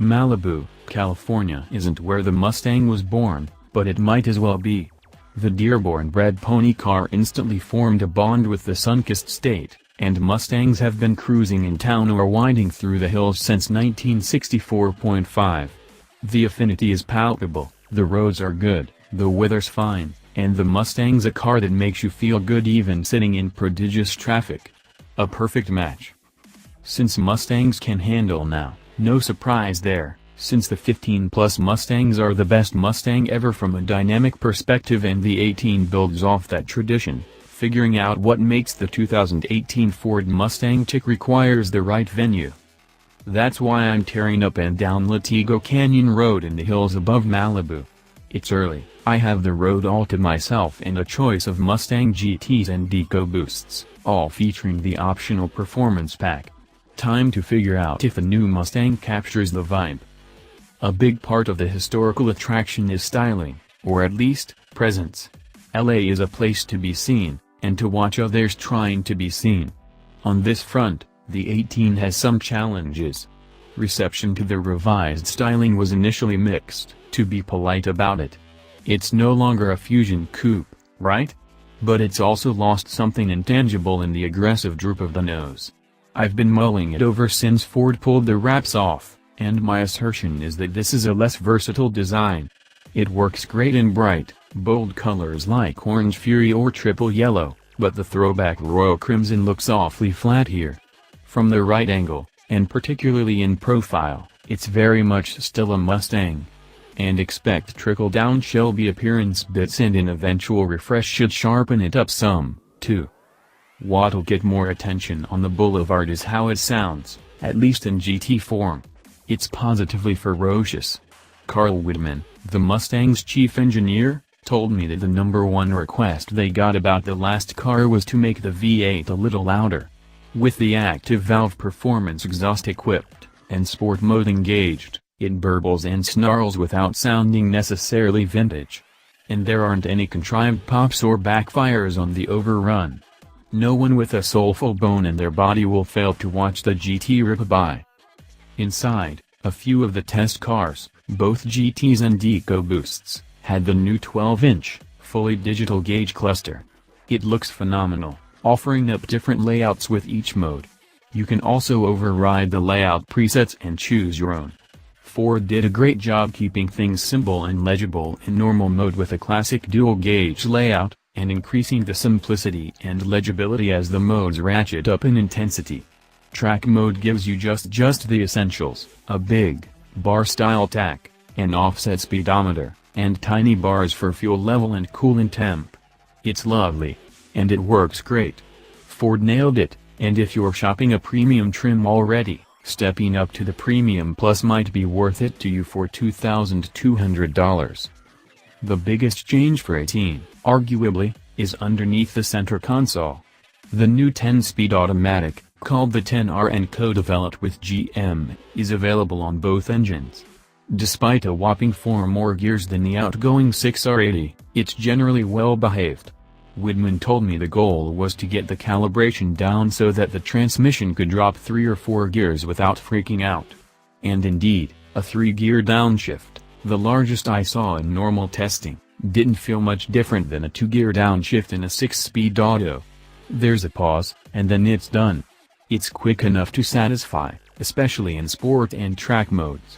Malibu, California isn't where the Mustang was born, but it might as well be. The Dearborn-bred pony car instantly formed a bond with the sun-kissed state, and Mustangs have been cruising in town or winding through the hills since 1964.5. The affinity is palpable, the roads are good, the weather's fine, and the Mustang's a car that makes you feel good even sitting in prodigious traffic. A perfect match. Since Mustangs can handle now, no surprise there, since the 15-plus Mustangs are the best Mustang ever from a dynamic perspective, and the 18 builds off that tradition. Figuring out what makes the 2018 Ford Mustang tick requires the right venue. That's why I'm tearing up and down Latigo Canyon Road in the hills above Malibu. It's early, I have the road all to myself and a choice of Mustang GTs and ecoboosts, all featuring the optional performance pack. Time to figure out if the new Mustang captures the vibe. A big part of the historical attraction is styling, or at least, presence. LA is a place to be seen, and to watch others trying to be seen. On this front, the 18 has some challenges. Reception to the revised styling was initially mixed, to be polite about it. It's no longer a fusion coupe, right? But it's also lost something intangible in the aggressive droop of the nose. I've been mulling it over since Ford pulled the wraps off, and my assertion is that this is a less versatile design. It works great in bright, bold colors like Orange Fury or Triple Yellow, but the throwback Royal Crimson looks awfully flat here. From the right angle, and particularly in profile, it's very much still a Mustang. And expect trickle-down Shelby appearance bits, and an eventual refresh should sharpen it up some, too. What'll get more attention on the boulevard is how it sounds, at least in GT form. It's positively ferocious. Carl Widman, the Mustang's chief engineer, told me that the '1 request they got about the last car was to make the V8 a little louder. With the active valve performance exhaust equipped, and sport mode engaged, it burbles and snarls without sounding necessarily vintage. And there aren't any contrived pops or backfires on the overrun. No one with a soulful bone in their body will fail to watch the GT rip by. Inside, a few of the test cars, both GTs and ecoboosts, had the new 12-inch, fully digital gauge cluster. It looks phenomenal, offering up different layouts with each mode. You can also override the layout presets and choose your own. Ford did a great job keeping things simple and legible in normal mode with a classic dual-gauge layout, and increasing the simplicity and legibility as the modes ratchet up in intensity. Track mode gives you just the essentials, a big, bar-style tach, an offset speedometer, and tiny bars for fuel level and coolant temp. It's lovely. And it works great. Ford nailed it, and if you're shopping a premium trim already, stepping up to the Premium Plus might be worth it to you for $2,200. The biggest change for 18, arguably, is underneath the center console. The new 10-speed automatic, called the 10R and co-developed with GM, is available on both engines. Despite a whopping 4 more gears than the outgoing 6R80, it's generally well behaved. Widman told me the goal was to get the calibration down so that the transmission could drop 3 or 4 gears without freaking out. And indeed, a 3-gear downshift, the largest I saw in normal testing, didn't feel much different than a 2-gear downshift in a 6-speed auto. There's a pause, and then it's done. It's quick enough to satisfy, especially in sport and track modes.